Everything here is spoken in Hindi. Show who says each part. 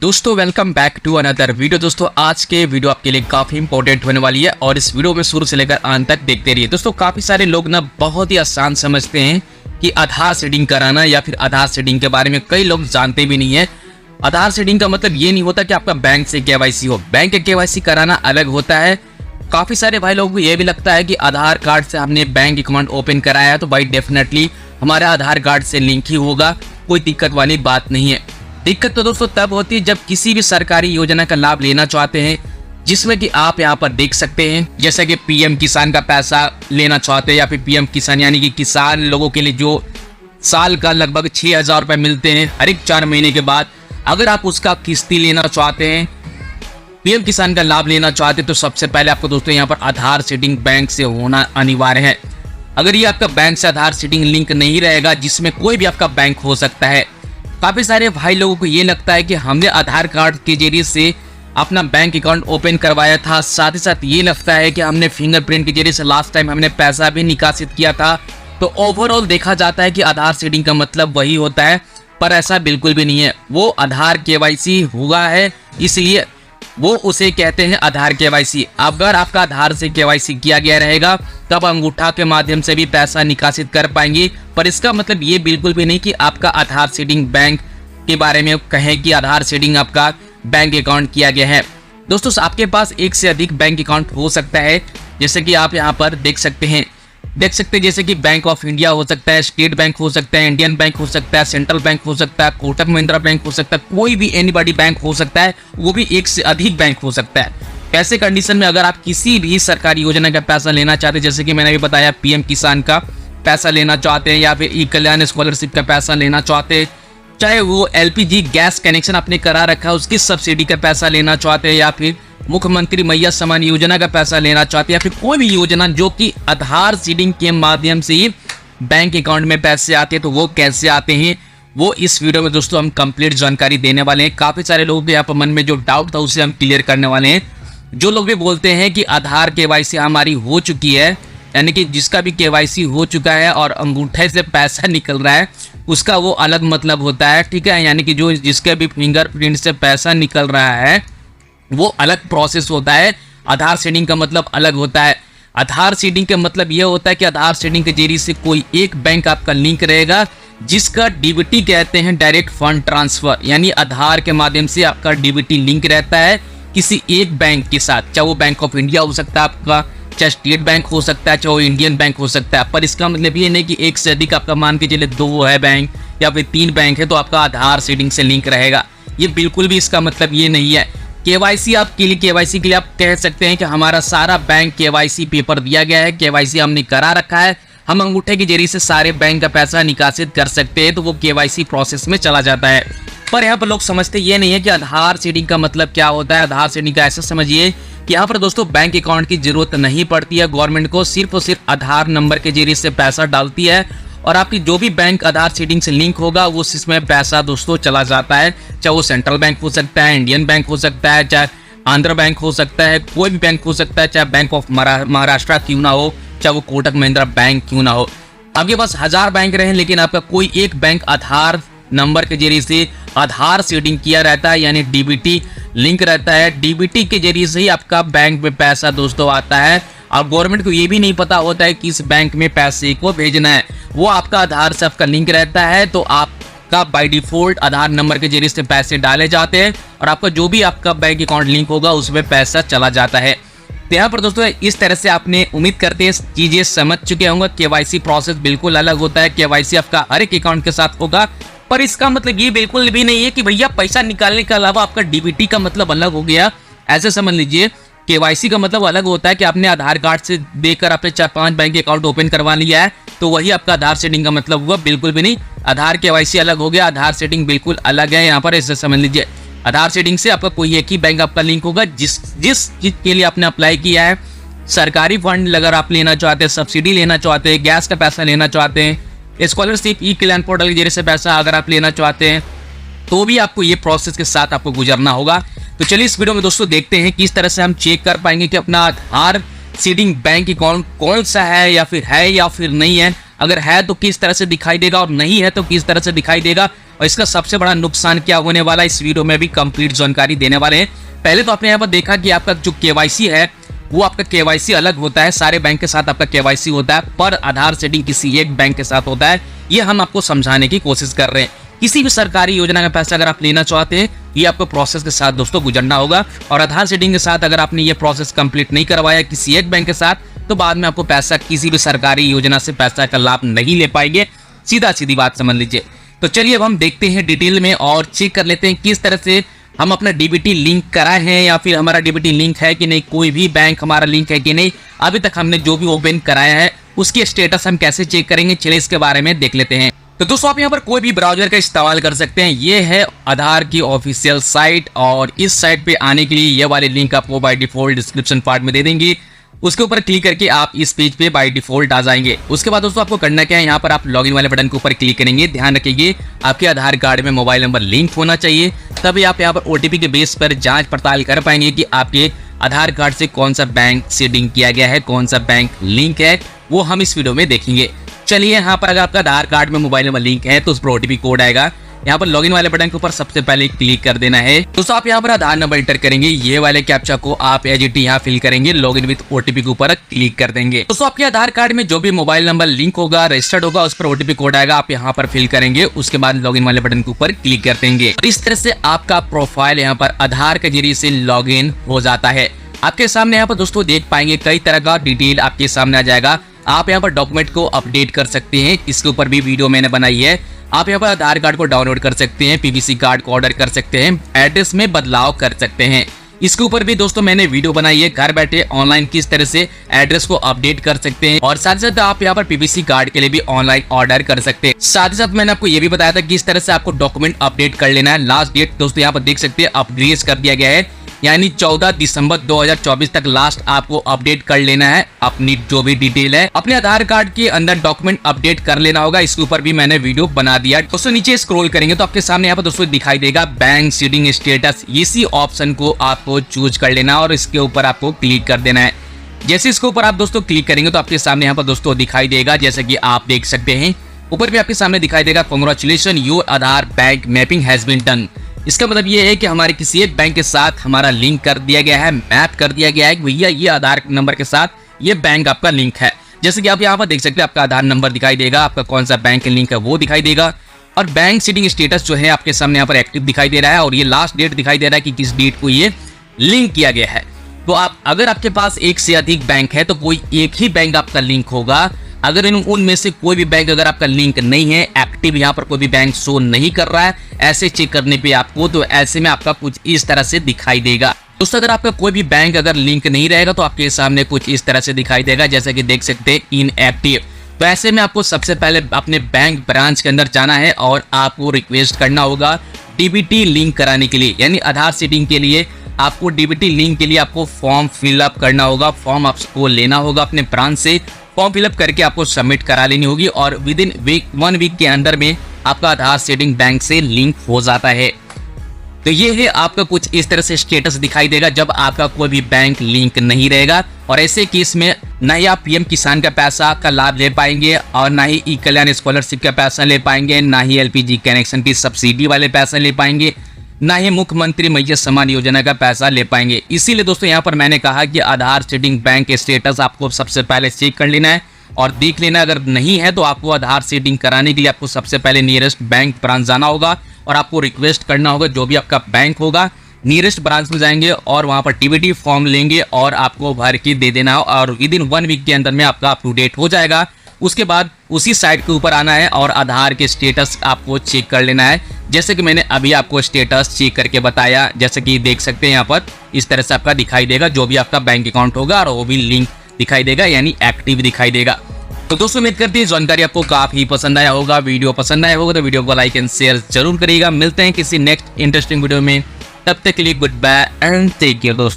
Speaker 1: दोस्तों welcome back to another video. दोस्तों आज के वीडियो आपके लिए काफ़ी इंपॉर्टेंट होने वाली है और इस वीडियो में शुरू से लेकर अंत तक देखते रहिए। दोस्तों काफ़ी सारे लोग ना बहुत ही आसान समझते हैं कि आधार सीडिंग कराना या फिर आधार सीडिंग के बारे में कई लोग जानते भी नहीं है। आधार सीडिंग का मतलब ये नहीं होता कि आपका बैंक से केवाईसी हो, बैंक के केवाईसी कराना अलग होता है। काफ़ी सारे भाई लोगों को ये भी लगता है कि आधार कार्ड से हमने बैंक अकाउंट ओपन कराया है तो भाई डेफिनेटली हमारा आधार कार्ड से लिंक ही होगा, कोई दिक्कत वाली बात नहीं है। दिक्कत तो दोस्तों तब होती है जब किसी भी सरकारी योजना का लाभ लेना चाहते हैं, जिसमें कि आप यहां पर देख सकते हैं जैसे कि पीएम किसान का पैसा लेना चाहते हैं या फिर पीएम किसान यानी कि किसान लोगों के लिए जो साल का लगभग 6,000 रुपये मिलते हैं हर एक 4 महीने के बाद। अगर आप उसका किस्ती लेना चाहते हैं, पीएम किसान का लाभ लेना चाहते हैं तो सबसे पहले आपको दोस्तों यहाँ पर आधार सीडिंग बैंक से होना अनिवार्य है। अगर ये आपका बैंक से आधार सीडिंग लिंक नहीं रहेगा, जिसमें कोई भी आपका बैंक हो सकता है, काफ़ी सारे भाई लोगों को ये लगता है कि हमने आधार कार्ड के जरिए से अपना बैंक अकाउंट ओपन करवाया था, साथ ही साथ ये लगता है कि हमने फिंगरप्रिंट के जरिए से लास्ट टाइम हमने पैसा भी निकासित किया था। तो ओवरऑल देखा जाता है कि आधार सीडिंग का मतलब वही होता है, पर ऐसा बिल्कुल भी नहीं है। वो आधार केवाईसी हुआ है इसलिए वो उसे कहते हैं आधार केवाईसी। अगर आपका आधार से केवाईसी किया गया रहेगा तब अंगूठा के माध्यम से भी पैसा निकासित कर पाएंगे, पर इसका मतलब ये बिल्कुल भी नहीं कि आपका आधार सीडिंग बैंक के बारे में कहें कि आधार सीडिंग आपका बैंक अकाउंट किया गया है। दोस्तों आपके पास एक से अधिक बैंक अकाउंट हो सकता है, जैसे कि आप यहाँ पर देख सकते हैं जैसे कि बैंक ऑफ इंडिया हो सकता है, स्टेट बैंक हो सकता है, इंडियन बैंक हो सकता है, सेंट्रल बैंक हो सकता है, कोटक महिंद्रा बैंक हो सकता है, कोई भी एनीबॉडी बैंक हो सकता है, वो भी एक से अधिक बैंक हो सकता है। ऐसे कंडीशन में अगर आप किसी भी सरकारी योजना का पैसा लेना चाहते हैं, जैसे कि मैंने भी बताया पीएम किसान का पैसा लेना चाहते हैं या फिर ई कल्याण स्कॉलरशिप का पैसा लेना चाहते हैं, चाहे वो एलपीजी गैस कनेक्शन आपने करा रखा है उसकी सब्सिडी का पैसा लेना चाहते हैं, या फिर मुख्यमंत्री मैया सम्मान योजना का पैसा लेना चाहते हैं, या फिर कोई भी योजना जो कि आधार सीडिंग के माध्यम से ही बैंक अकाउंट में पैसे आते हैं, तो वो कैसे आते हैं वो इस वीडियो में दोस्तों हम कंप्लीट जानकारी देने वाले हैं। काफ़ी सारे लोगों के यहाँ पर मन में जो डाउट था उसे हम क्लियर करने वाले हैं। जो लोग भी बोलते हैं कि आधार केवाईसी हमारी हो चुकी है, यानी कि जिसका भी केवाईसी हो चुका है और अंगूठे से पैसा निकल रहा है उसका वो अलग मतलब होता है, ठीक है। यानी कि जो जिसके भी फिंगरप्रिंट से पैसा निकल रहा है वो अलग प्रोसेस होता है। आधार सीडिंग का मतलब अलग होता है। आधार सीडिंग का मतलब यह होता है कि आधार सीडिंग के जरिए से कोई एक बैंक आपका लिंक रहेगा, जिसका डीबीटी कहते हैं डायरेक्ट फंड ट्रांसफर, यानी आधार के माध्यम से आपका डीबीटी लिंक रहता है किसी एक बैंक के साथ, चाहे वो बैंक ऑफ इंडिया हो सकता है आपका, चाहे स्टेट बैंक हो सकता है, चाहे वो इंडियन बैंक हो सकता है। पर इसका मतलब ये नहीं कि एक से अधिक आपका मान के चले 2 है बैंक या फिर 3 बैंक है तो आपका आधार सीडिंग से लिंक रहेगा, ये बिल्कुल भी इसका मतलब ये नहीं है। केवाईसी केवाईसी के लिए आप कह सकते हैं कि हमारा सारा बैंक केवाईसी पेपर दिया गया है, केवाईसी हमने करा रखा है, हम अंगूठे के जरिए से सारे बैंक का पैसा निकासित कर सकते हैं, तो वो केवाईसी प्रोसेस में चला जाता है। पर यहाँ पर लोग समझते ये नहीं है कि आधार सीडिंग का मतलब क्या होता है। आधार सीडिंग का ऐसा समझिए कि यहाँ पर दोस्तों बैंक अकाउंट की जरूरत नहीं पड़ती है, गवर्नमेंट को सिर्फ और सिर्फ आधार नंबर के जरिए से पैसा डालती है और आपकी जो भी बैंक आधार सीडिंग से लिंक होगा वो इसमें पैसा दोस्तों चला जाता है, चाहे वो सेंट्रल बैंक हो सकता है, इंडियन बैंक हो सकता है, चाहे आंध्र बैंक हो सकता है, कोई भी बैंक हो सकता है, चाहे बैंक ऑफ महाराष्ट्र क्यों ना हो, चाहे वो कोटक महिंद्रा बैंक क्यों ना हो। आपके पास 1000 बैंक रहे लेकिन आपका कोई एक बैंक आधार नंबर के जरिए से आधार सीडिंग किया रहता है, यानी डीबीटी लिंक रहता है। डीबीटी के जरिए से ही आपका बैंक में पैसा दोस्तों आता है और गवर्नमेंट को ये भी नहीं पता होता है कि इस बैंक में पैसे को भेजना है, वो आपका आधार से आपका लिंक रहता है, तो आपका बाय डिफॉल्ट आधार नंबर के जरिए से पैसे डाले जाते हैं और आपका जो भी आपका बैंक अकाउंट लिंक होगा उसमें पैसा चला जाता है। तो यहाँ पर दोस्तों इस तरह से आपने उम्मीद करते हैं चीजें समझ चुके होंगे। केवाईसी प्रोसेस बिल्कुल अलग होता है, केवाईसी आपका हर एक अकाउंट के साथ होगा, पर इसका मतलब ये बिल्कुल भी नहीं है कि भैया पैसा निकालने के अलावा आपका डीबीटी का मतलब अलग हो गया। ऐसे समझ लीजिए केवाईसी का मतलब अलग होता है कि आपने आधार कार्ड से देकर आपने 4-5 बैंक अकाउंट ओपन करवा लिया है तो वही आपका आधार सीडिंग का मतलब हुआ, बिल्कुल भी नहीं। आधार केवाईसी अलग हो गया, आधार सीडिंग बिल्कुल अलग है। यहाँ पर ऐसे समझ लीजिए आधार सीडिंग से आपका कोई एक ही बैंक आपका लिंक होगा, जिस चीज के लिए आपने अप्लाई किया है, सरकारी फंड अगर आप लेना चाहते हैं, सब्सिडी लेना चाहते हैं, गैस का पैसा लेना चाहते हैं, स्कॉलरशिप ई कल्याण पोर्टल के जरिए से पैसा अगर आप लेना चाहते हैं तो भी आपको ये प्रोसेस के साथ आपको गुजरना होगा। तो चलिए इस वीडियो में दोस्तों देखते हैं किस तरह से हम चेक कर पाएंगे कि अपना आधार सीडिंग बैंक अकाउंट कौन सा है या फिर नहीं है। अगर है तो किस तरह से दिखाई देगा और नहीं है तो किस तरह से दिखाई देगा, और इसका सबसे बड़ा नुकसान क्या होने वाला है, इस वीडियो में भी कंप्लीट जानकारी देने वाले हैं। पहले तो आपने यहाँ पर देखा कि आपका जो केवाईसी है वो आपका केवाईसी अलग होता है, सारे बैंक के साथ आपका केवाईसी होता है, पर आधार सेटिंग किसी एक बैंक के साथ होता है। ये हम आपको समझाने की कोशिश कर रहे हैं। किसी भी सरकारी योजना का पैसा अगर आप लेना चाहते हैं, ये आपको प्रोसेस के साथ दोस्तों गुजरना होगा, और आधार सेटिंग के साथ अगर आपने ये प्रोसेस कंप्लीट नहीं करवाया किसी एक बैंक के साथ, तो बाद में आपको पैसा किसी भी सरकारी योजना से पैसा का लाभ नहीं ले पाएंगे। सीधी बात समझ लीजिए। तो चलिए अब हम देखते हैं डिटेल में और चेक कर लेते हैं किस तरह से हम अपना डीबीटी लिंक कराए हैं या फिर हमारा डीबीटी लिंक है कि नहीं, कोई भी बैंक हमारा लिंक है कि नहीं, अभी तक हमने जो भी ओपन कराया है उसकी स्टेटस हम कैसे चेक करेंगे, चलिए इसके बारे में देख लेते हैं। तो दोस्तों आप यहाँ पर कोई भी ब्राउजर का इस्तेमाल कर सकते हैं। ये है आधार की ऑफिशियल साइट, और इस साइट पे आने के लिए ये वाले लिंक आपको बाय डिफॉल्ट डिस्क्रिप्शन पार्ट में दे देंगे। उसके ऊपर क्लिक करके आप इस पेज पे बाय डिफॉल्ट आ जाएंगे। उसके बाद दोस्तों आपको करना क्या है, यहाँ पर आप लॉगिन वाले बटन के ऊपर क्लिक करेंगे। ध्यान रखिए आपके आधार कार्ड में मोबाइल नंबर लिंक होना चाहिए, तभी आप यहाँ पर ओटीपी के बेस पर जांच पड़ताल कर पाएंगे कि आपके आधार कार्ड से कौन सा बैंक से लिंक किया गया है, कौन सा बैंक लिंक है, वो हम इस वीडियो में देखेंगे। चलिए यहाँ पर अगर आपका आधार कार्ड में मोबाइल नंबर लिंक है तो उस पर ओटीपी कोड आएगा। यहाँ पर लॉगिन वाले बटन के ऊपर सबसे पहले क्लिक कर देना है। दोस्तों आप यहाँ पर आधार नंबर एंटर करेंगे, ये वाले कैप्चा को आप एज इट यहाँ फिल करेंगे, लॉगिन विद ओटीपी के ऊपर क्लिक कर देंगे। दोस्तों आपके आधार कार्ड में जो भी मोबाइल नंबर लिंक होगा, रजिस्टर्ड होगा, उस पर ओटीपी कोड आएगा, आप यहाँ पर फिल करेंगे। उसके बाद लॉगिन वाले बटन के ऊपर क्लिक कर देंगे। इस तरह से आपका प्रोफाइल यहाँ पर आधार के जरिए से लॉगिन हो जाता है। आपके सामने यहाँ पर दोस्तों देख पाएंगे कई तरह का डिटेल आपके सामने आ जाएगा। आप यहाँ पर डॉक्यूमेंट को अपडेट कर सकते हैं, इसके ऊपर भी वीडियो मैंने बनाई है। आप यहाँ पर आधार कार्ड को डाउनलोड कर सकते हैं, पीवीसी कार्ड को ऑर्डर कर सकते हैं, एड्रेस में बदलाव कर सकते हैं। इसके ऊपर भी दोस्तों मैंने वीडियो बनाई है, घर बैठे ऑनलाइन किस तरह से एड्रेस को अपडेट कर सकते हैं, और साथ ही साथ आप यहाँ पर पीवीसी कार्ड के लिए भी ऑनलाइन ऑर्डर कर सकते हैं। साथ ही साथ मैंने आपको ये भी बताया था किस तरह से आपको डॉक्यूमेंट अपडेट कर लेना है। लास्ट डेट दोस्तों यहाँ पर देख सकते हैं अपग्रेड कर दिया गया है, यानी 14 दिसंबर 2024 तक लास्ट आपको अपडेट कर लेना है अपनी जो भी डिटेल है। अपने आधार कार्ड के अंदर डॉक्यूमेंट अपडेट कर लेना होगा, इसके ऊपर भी मैंने वीडियो बना दिया। दोस्तों नीचे स्क्रॉल करेंगे तो आपके सामने यहाँ पर दोस्तों दिखाई देगा बैंक सीडिंग स्टेटस, इसी ऑप्शन को आपको चूज कर लेना और इसके ऊपर आपको क्लिक कर देना है। जैसे इसके ऊपर आप दोस्तों क्लिक करेंगे तो आपके सामने यहाँ पर दोस्तों दिखाई देगा, जैसे कि आप देख सकते हैं ऊपर भी आपके सामने दिखाई देगा congratulation your Aadhaar bank mapping has been done. इसका मतलब ये है कि हमारे किसी एक बैंक के साथ हमारा लिंक कर दिया गया है, मैप कर दिया गया है कि भैया ये आधार नंबर के साथ ये बैंक आपका लिंक है। जैसे कि आप यहाँ पर देख सकते हैं आपका आधार नंबर दिखाई देगा, आपका कौन सा बैंक लिंक है वो दिखाई देगा, और बैंक सीडिंग स्टेटस जो है आपके सामने यहाँ पर एक्टिव दिखाई दे रहा है, और ये लास्ट डेट दिखाई दे रहा है कि किस डेट को ये लिंक किया गया है। तो आप अगर आपके पास एक से अधिक बैंक है तो कोई एक ही बैंक आपका लिंक होगा। अगर उनमें से कोई भी बैंक अगर आपका लिंक नहीं है, एक्टिव यहाँ पर कोई भी बैंक शो नहीं कर रहा है, ऐसे चेक करने पे आपको, तो ऐसे में आपका कुछ इस तरह से दिखाई देगा। दोस्तों अगर आपका कोई भी बैंक अगर लिंक नहीं रहेगा तो आपके सामने कुछ इस तरह से दिखाई देगा, जैसे कि देख सकते हैं इनएक्टिव। तो ऐसे में आपको सबसे पहले अपने बैंक ब्रांच के अंदर जाना है और आपको रिक्वेस्ट करना होगा डीबीटी लिंक कराने के लिए, यानी आधार सीडिंग के लिए आपको डीबीटी लिंक के लिए आपको फॉर्म फिलअप करना होगा। फॉर्म आपको लेना होगा अपने ब्रांच से, फॉर्म फिलअप करके आपको सबमिट करा लेनी होगी, और विद इन 1 वीक के अंदर में आपका आधार सीडिंग बैंक से लिंक हो जाता है। तो ये है आपका कुछ इस तरह से स्टेटस दिखाई देगा जब आपका कोई भी बैंक लिंक नहीं रहेगा, और ऐसे केस में ना ही आप पीएम किसान का पैसा का लाभ ले पाएंगे, और ना ही ई कल्याण स्कॉलरशिप का पैसा ले पाएंगे, ना ही एलपीजी कनेक्शन की सब्सिडी वाले पैसा ले पाएंगे, ना ही मुख्यमंत्री मैया सम्मान योजना का पैसा ले पाएंगे। इसीलिए दोस्तों यहाँ पर मैंने कहा कि आधार सीडिंग बैंक स्टेटस आपको सबसे पहले चेक कर लेना है और देख लेना। अगर नहीं है तो आपको आधार सीडिंग कराने के लिए आपको सबसे पहले नियरेस्ट बैंक ब्रांच जाना होगा, और आपको रिक्वेस्ट करना होगा जो भी आपका बैंक होगा, नियरेस्ट ब्रांच में जाएंगे और वहाँ पर डीबीटी फॉर्म लेंगे और आपको भर के दे देना, और विद इन 1 वीक के अंदर में आपका अप टू डेट हो जाएगा। उसके बाद उसी साइट के ऊपर आना है और आधार के स्टेटस आपको चेक कर लेना है, जैसे कि मैंने अभी आपको स्टेटस चेक करके बताया। जैसे कि देख सकते हैं यहाँ पर इस तरह से आपका दिखाई देगा जो भी आपका बैंक अकाउंट होगा, और वो भी लिंक दिखाई देगा, यानी एक्टिव दिखाई देगा। तो दोस्तों उम्मीद करते हैं जानकारी आपको काफी पसंद आया होगा। वीडियो पसंद आया होगा तो वीडियो को लाइक एंड शेयर जरूर करिएगा। मिलते हैं किसी नेक्स्ट इंटरेस्टिंग वीडियो में, तब तक के लिए good bye and take care दोस्तों।